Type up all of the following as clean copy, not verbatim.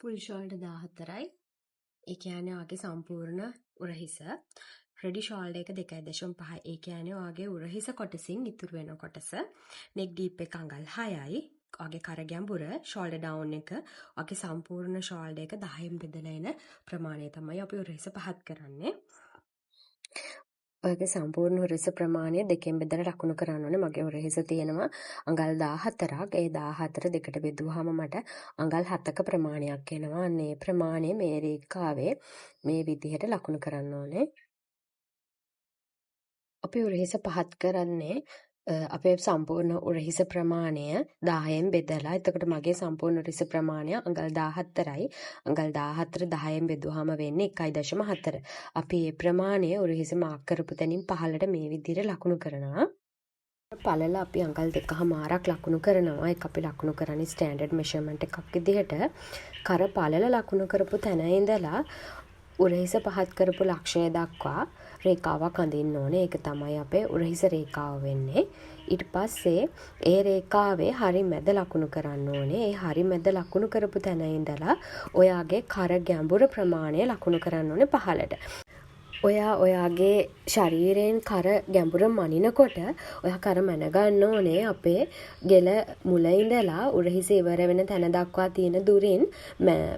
Full shoulder 14යි. ඒ කියන්නේ ඔයාගේ සම්පූර්ණ උරහිස. රෙඩි ෂෝල්ඩර් එක 2.5. ඒ කියන්නේ ඔයාගේ උරහිස කොටසින් ඉතුරු වෙන කොටස. නෙක් ඩීප් එක අඟල් 6යි. ඔයාගේ කර ගැඹුර ෂෝල්ඩර් ඩවුන් එක ඔයාගේ සම්පූර්ණ ෂෝල්ඩර් එක 10න් බෙදලා එන ප්‍රමාණය තමයි අපි උරහිස පහත් කරන්නේ. ඔයාගේ සම්පූර්ණ උරහිස ප්‍රමාණය දෙකෙන් බෙදලා ලකුණු කරන්න ඕනේ. මගේ උරහිස තියෙනවා අඟල් 14ක්. ඒ 14 දෙකට බෙදුවාම මට අඟල් 7ක ප්‍රමාණයක් එනවා. අන්න ඒ ප්‍රමාණය මේ රේඛාවේ මේ විදිහට ලකුණු කරන්න ඕනේ. අපි උරහිස පහත් කරන්නේ අපේ සම්පූර්ණ උරහිස ප්‍රමාණය 10න් බෙදලා. එතකොට මගේ සම්පූර්ණ උරහිස ප්‍රමාණය අඟල් 14යි. අඟල් 14 10න් බෙදුවාම වෙන්නේ 1.4. අපි මේ ප්‍රමාණය උරහිස මාක් කරපු තැනින් පහළට මේ විදිහට ලකුණු කරනවා. පළල අපි අඟල් 2.5ක් ලකුණු කරනවා. ඒක අපි ලකුණු කරන්නේ ස්ටෑන්ඩඩ් මෙෂර්මන්ට් එකක් විදිහට. කර පළල ලකුණු කරපු තැන ඉඳලා උරහිස පහත් කරපු ලක්ෂය දක්වා රේඛාවක් අඳින්න ඕනේ. ඒක තමයි අපේ උරහිස රේඛාව වෙන්නේ. ඊට පස්සේ ඒ රේඛාවේ හරි මැද ලකුණු කරන්න ඕනේ. ඒ හරි මැද ලකුණු කරපු තැන ඉඳලා ඔයාගේ කර ගැඹුර ප්‍රමාණය ලකුණු කරන්න ඕනේ පහළට. ඔයාගේ ශරීරයෙන් කර ගැඹුර මනිනකොට ඔයා කර මැනගන්න ඕනේ අපේ ගෙල මුල ඉඳලා උරහිස ඉවර වෙන තැන දක්වා තියෙන දුරින්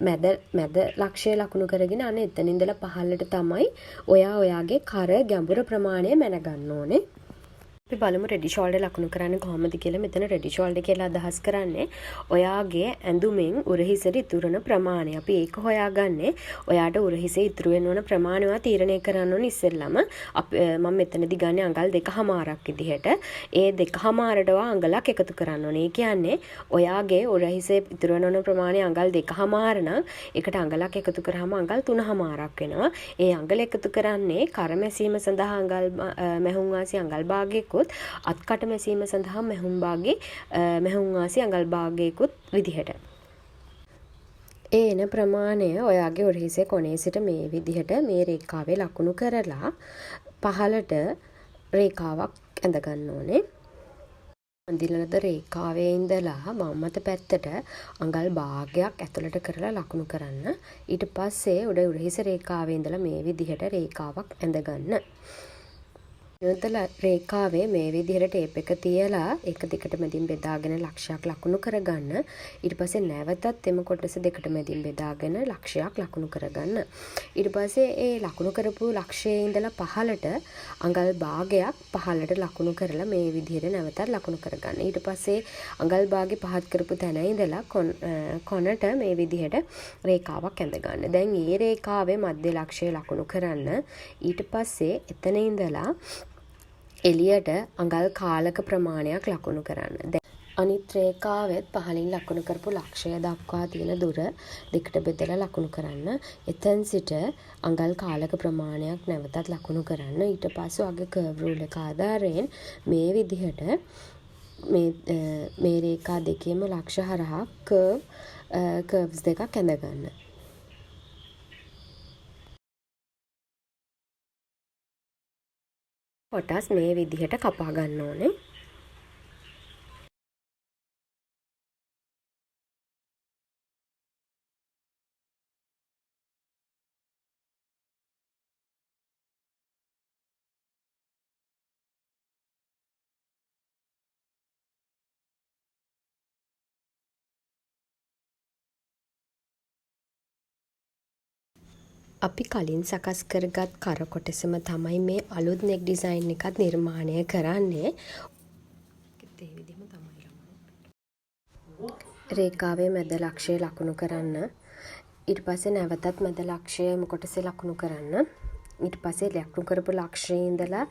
මැද ලක්ෂය ලකුණු කරගෙන අන්න එතන ඉඳලා පහළට තමයි ඔයාගේ කර ගැඹුර ප්‍රමාණය මැනගන්න ඕනේ. අපි බලමු රෙඩි ෂෝල්ඩර් ලකුණු කරන්නේ කොහොමද කියලා. මෙතන රෙඩි ෂෝල්ඩර් කියලා අදහස් කරන්නේ ඔයාගේ ඇඳුමෙන් උරහිසට ඉතුරු වෙන ප්‍රමාණය. අපි ඒක හොයාගන්නේ ඔයාට උරහිසේ ඉතුරු වෙන ඕන ප්‍රමාණය ඔයා තීරණය කරන්න ඕනේ ඉස්සෙල්ලම. මම මෙතනදී ගන්නේ අඟල් 2.5ක් විදිහට. ඒ 2.5ට ඔයා අඟලක් එකතු කරන්න ඕනේ. ඒ කියන්නේ ඔයාගේ උරහිසේ ඉතුරු වෙන ඕන ප්‍රමාණය අඟල් 2.5 නම් ඒකට අඟලක් එකතු කරාම අඟල් 3.5ක් වෙනවා. ඒ අඟල එකතු කරන්නේ කර මැසීම සඳහා අඟල් මැහුම් වාසි අඟල් භාගයක අත්කට මැසීම සඳහා මැහුම් වාසි අඟල් භාගයකුත් විදිහට. ඒ එන ප්‍රමාණය ඔයාගේ උරහිසේ කොනේ සිට මේ විදිහට මේ රේඛාවේ ලකුණු කරලා පහළට රේඛාවක් ඇඳ ගන්න ඕනේ. අඳිලද රේඛාවේ ඉඳලා වම් අත පැත්තට අඟල් භාගයක් ඇතුළට කරලා ලකුණු කරන්න. ඊට පස්සේ උඩ උරහිස රේඛාවේ ඉඳලා මේ විදිහට රේඛාවක් ඇඳ ගන්න. යොදලා රේඛාවේ මේ විදිහට ටේප් එක තියලා එක දිගට මැදින් බෙදාගෙන ලක්ෂයක් ලකුණු කරගන්න. ඊට පස්සේ නැවතත් එම කොටස දෙකට මැදින් බෙදාගෙන ලක්ෂයක් ලකුණු කරගන්න. ඊට පස්සේ ඒ ලකුණු කරපු ලක්ෂයේ ඉඳලා පහළට අඟල් භාගයක් පහළට ලකුණු කරලා මේ විදිහට නැවතත් ලකුණු කරගන්න. ඊට පස්සේ අඟල් භාගේ පහත් කරපු තැන ඉඳලා කොනට මේ විදිහට රේඛාවක් ඇඳ ගන්න. දැන් මේ රේඛාවේ මධ්‍ය ලක්ෂය ලකුණු කරන්න. ඊට පස්සේ එතන ඉඳලා එළියට අඟල් කාලක ප්‍රමාණයක් ලකුණු කරන්න. අනිත් රේඛාවෙත් පහලින් ලකුණු කරපු ලක්ෂය දක්වා තියෙන දුර දෙකට බෙදලා ලකුණු කරන්න. එතෙන් සිට අඟල් කාලක ප්‍රමාණයක් නැවතත් ලකුණු කරන්න. ඊට පස්සේ ඔයගේ කර්ව් රූල් එක ආධාරයෙන් මේ විදිහට මේ රේඛා දෙකේම ලක්ෂ හරහා කර්ව්ස් දෙකක් ඇඳ ගන්න. කොටස් මේ විදිහට කපා ගන්න ඕනේ. අපි කලින් සකස් කරගත් කර කොටසම තමයි මේ අලුත් නෙක් ඩිසයින් එකත් නිර්මාණය කරන්නේ. රේඛාවේ මැද ලක්ෂය ලකුණු කරන්න. ඊට පස්සේ නැවතත් මැද ලක්ෂයම කොටසේ ලකුණු කරන්න. ඊට පස්සේ ලකුණු කරපු ලක්ෂයේ ඉඳලා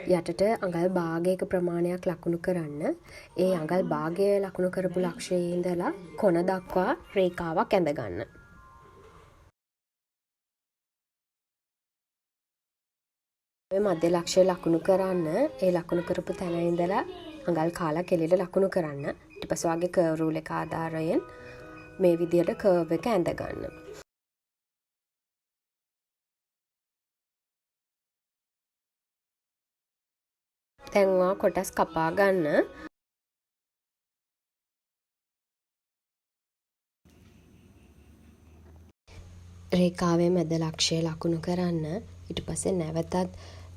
යටට අඟල් භාගයක ප්‍රමාණයක් ලකුණු කරන්න. ඒ අඟල් භාගය ලකුණු කරපු ලක්ෂයේ ඉඳලා කොන දක්වා රේඛාවක් ඇඳ ගන්න. මධ්‍ය ලක්ෂය ලකුණු කරන්න. ඒ ලකුණු කරපු තැන ඉඳලා අඟල් කාලක් එළියට ලකුණු කරන්න. ඊට පස්සේ ඔයගේ කර්ව් රූල් එක ආධාරයෙන් මේ විදිහට කර්ව් එක ඇඳ ගන්න. දැන් ඔයා කොටස් කපා ගන්න. රේඛාවේ මැද ලක්ෂය ලකුණු කරන්න. ඊට පස්සේ නැවතත්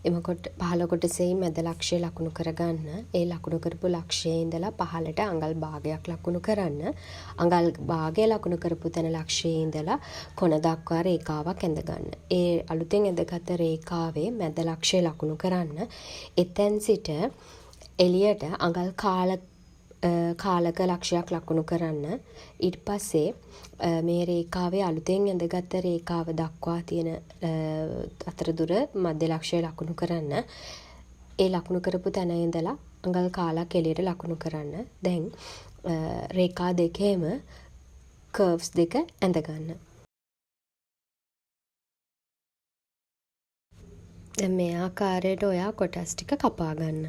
එම පහළ කොටසෙහි මැද ලක්ෂය ලකුණු කරගන්න. ඒ ලකුණු කරපු ලක්ෂයේ ඉඳලා පහළට අඟල් භාගයක් ලකුණු කරන්න. අඟල් භාගය ලකුණු කරපු තැන ලක්ෂයේ ඉඳලා කොන දක්වා රේඛාවක් ඇඳගන්න. ඒ අලුතෙන් ඇඳගත් රේඛාවේ මැද ලක්ෂය ලකුණු කරන්න. එතෙන් සිට එළියට අඟල් කාලක ලක්ෂයක් ලකුණු කරන්න. ඊට පස්සේ මේ රේඛාවේ අලුතෙන් ඇඳගත්ත රේඛාව දක්වා තියෙන අතරතුර මධ්‍ය ලක්ෂය ලකුණු කරන්න. ඒ ලකුණු කරපු තැන ඉඳලා අඟල් කාලක් එළියට ලකුණු කරන්න. දැන් රේඛා දෙකේම කර්ව්ස් දෙක ඇඳගන්න. දැන් මේ ආකාරයට ඔයා කොටස් ටික කපා ගන්න.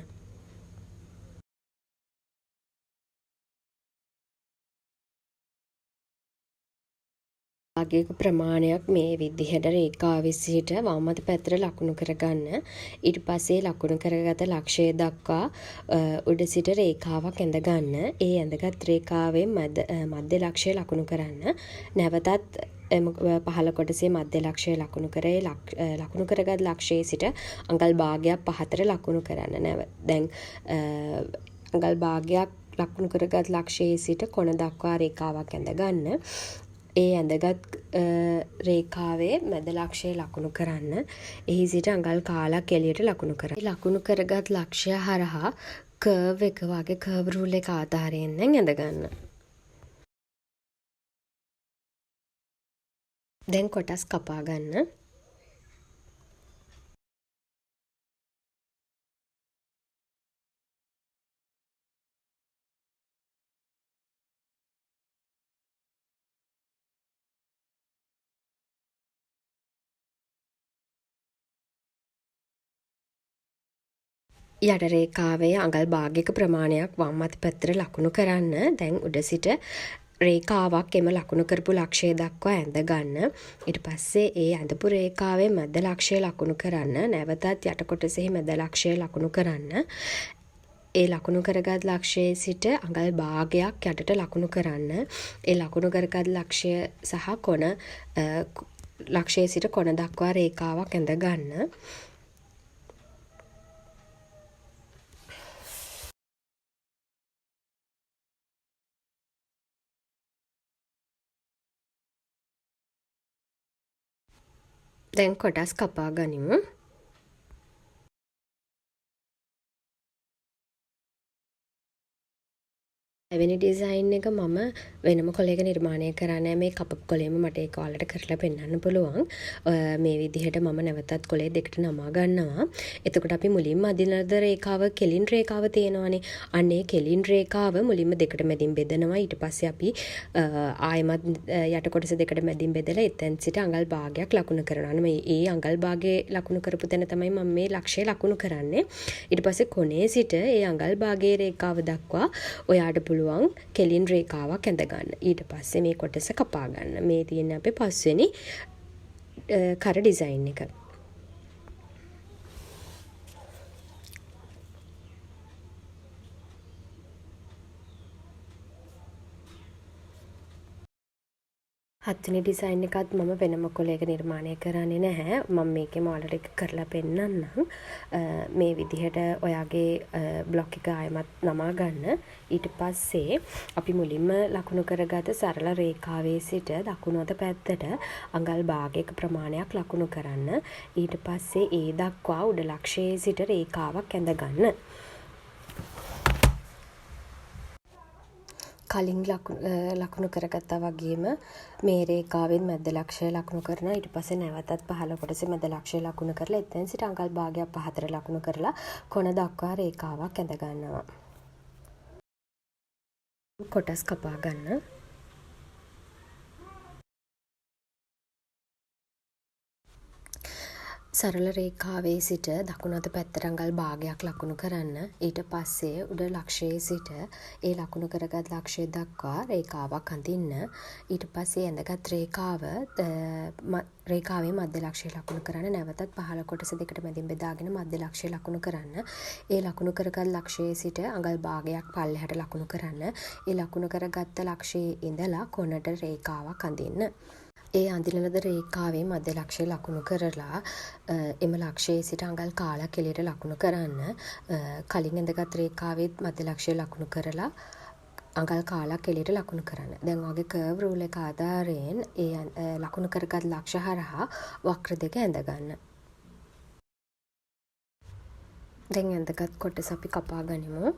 භාගයක ප්‍රමාණයක් මේ විදිහට රේඛාවේ සිට වම් අත පැත්තට ලකුණු කරගන්න. ඊට පස්සේ ලකුණු කරගත ලක්ෂය දක්වා උඩ සිට රේඛාවක් ඇඳගන්න. ඒ ඇඳගත් රේඛාවේ මධ්‍ය ලක්ෂය ලකුණු කරන්න. නැවතත් පහළ කොටසේ මධ්‍ය ලක්ෂය ලකුණු කරේ ලකුණු කරගත් ලක්ෂයේ සිට අඟල් භාගයක් පහතට ලකුණු කරන්න. දැන් අඟල් භාගයක් ලකුණු කරගත් ලක්ෂයේ සිට කොන දක්වා රේඛාවක් ඇඳගන්න. ඒ ඇඳගත් රේඛාවේ මැද ලක්ෂය ලකුණු කරන්න. එහි සිට අඟල් කාලක් එළියට ලකුණු කරන්න. ලකුණු කරගත් ලක්ෂය හරහා කර්ව් එක වගේ කර්ව් රූල් එක ආධාරයෙන් ඇඳගන්න. දැන් කොටස් කපා ගන්න. යට රේඛාවේ අඟල් භාගයක ප්‍රමාණයක් වම් අත පැත්තට ලකුණු කරන්න. දැන් උඩ සිට රේඛාවක් එම ලකුණු කරපු ලක්ෂය දක්වා ඇඳ ගන්න. ඊට පස්සේ ඒ ඇඳපු රේඛාවේ මැද ලක්ෂය ලකුණු කරන්න. නැවතත් යට කොටසෙහි මැද ලක්ෂය ලකුණු කරන්න. ඒ ලකුණු කරගත් ලක්ෂයේ සිට අඟල් භාගයක් යටට ලකුණු කරන්න. ඒ ලකුණු කරගත් ලක්ෂය සහ කොන ලක්ෂයේ සිට කොන දක්වා රේඛාවක් ඇඳ ගන්න. දැන් කොටස් කපා ගනිමු. එවැනි ඩිසයින් එක මම වෙනම කොලයක නිර්මාණය කරන්නේ මේ කපපු කොලේම මට ඒක ඔයාලට කරලා පෙන්වන්න පුළුවන්. මේ විදිහට මම නැවතත් කොලේ දෙකට නමා ගන්නවා. එතකොට අපි මුලින්ම අදින රේඛාව කෙලින් රේඛාව තියෙනවානේ. අන්නේ කෙලින් රේඛාව මුලින්ම දෙකට මැදින් බෙදනවා. ඊට පස්සේ අපි ආයමත් යට කොටස දෙකට මැදින් බෙදලා එතෙන් සිට අඟල් භාගයක් ලකුණු කරනවා. මේ අඟල් භාගයේ ලකුණු කරපු තැන තමයි මම මේ ලක්ෂය ලකුණු කරන්නේ. ඊට පස්සේ කොනේ සිට ඒ අඟල් භාගයේ රේඛාව දක්වා ඔයාට පුළුවන් කෙලින් රේඛාවක් ඇඳගන්න. ඊට පස්සේ මේ කොටස කපා ගන්න. මේ තියෙන අපේ පස්වෙනි කර ඩිසයින් එක. හත්වෙනි ඩිසයින් එකත් මම වෙනම කොලයක නිර්මාණය කරන්නේ නැහැ. මම මේකෙම ඔයාලට එක කරලා පෙන්නන්නම්. මේ විදිහට ඔයාගේ බ්ලොක් එක ආයමත් නමා ගන්න. ඊට පස්සේ අපි මුලින්ම ලකුණු කරගත සරල රේඛාවේ සිට දකුණු අත පැත්තට අඟල් භාගයක ප්‍රමාණයක් ලකුණු කරන්න. ඊට පස්සේ ඒ දක්වා උඩ ලක්ෂයේ සිට රේඛාවක් ඇඳ ගන්න. කලින් ලකුණු කරගත්තා වගේම මේ රේඛාවෙන් මැද ලක්ෂය ලකුණු කරනවා. ඊට පස්සේ නැවතත් පහළ කොටසේ මැද ලක්ෂය ලකුණු කරලා එතෙන් සිට අඟල් භාගයක් පහතට ලකුණු කරලා කොන දක්වා රේඛාවක් ඇඳ ගන්නවා. කොටස් කපා ගන්න. සරල රේඛාවේ සිට දකුණු අත පැත්තට අඟල් භාගයක් ලකුණු කරන්න. ඊට පස්සේ උඩ ලක්ෂයේ සිට ඒ ලකුණු කරගත් ලක්ෂය දක්වා රේඛාවක් අඳින්න. ඊට පස්සේ ඇඳගත් රේඛාවේ මධ්‍ය ලක්ෂය ලකුණු කරන්න. නැවතත් පහළ කොටස දෙකට මැදින් බෙදාගෙන මධ්‍ය ලක්ෂය ලකුණු කරන්න. ඒ ලකුණු කරගත් ලක්ෂයේ සිට අඟල් භාගයක් පල්ලෙහාට ලකුණු කරන්න. ඒ ලකුණු කරගත්ත ලක්ෂයේ ඉඳලා කොනට රේඛාවක් අඳින්න. ඒ අඳින ලද රේඛාවේ මධ්‍ය ලක්ෂය ලකුණු කරලා එම ලක්ෂයේ සිට අඟල් කාලක් එළියට ලකුණු කරන්න. කලින් ඇඳගත් රේඛාවෙත් මධ්‍ය ලක්ෂය ලකුණු කරලා අඟල් කාලක් එළියට ලකුණු කරන්න. දැන් ඔයගේ කර්ව් රූල් එක ආධාරයෙන් ඒ ලකුණු කරගත් ලක්ෂ හරහා වක්‍ර දෙක ඇඳ ගන්න. දැන් ඇඳගත් කොටස අපි කපා ගනිමු.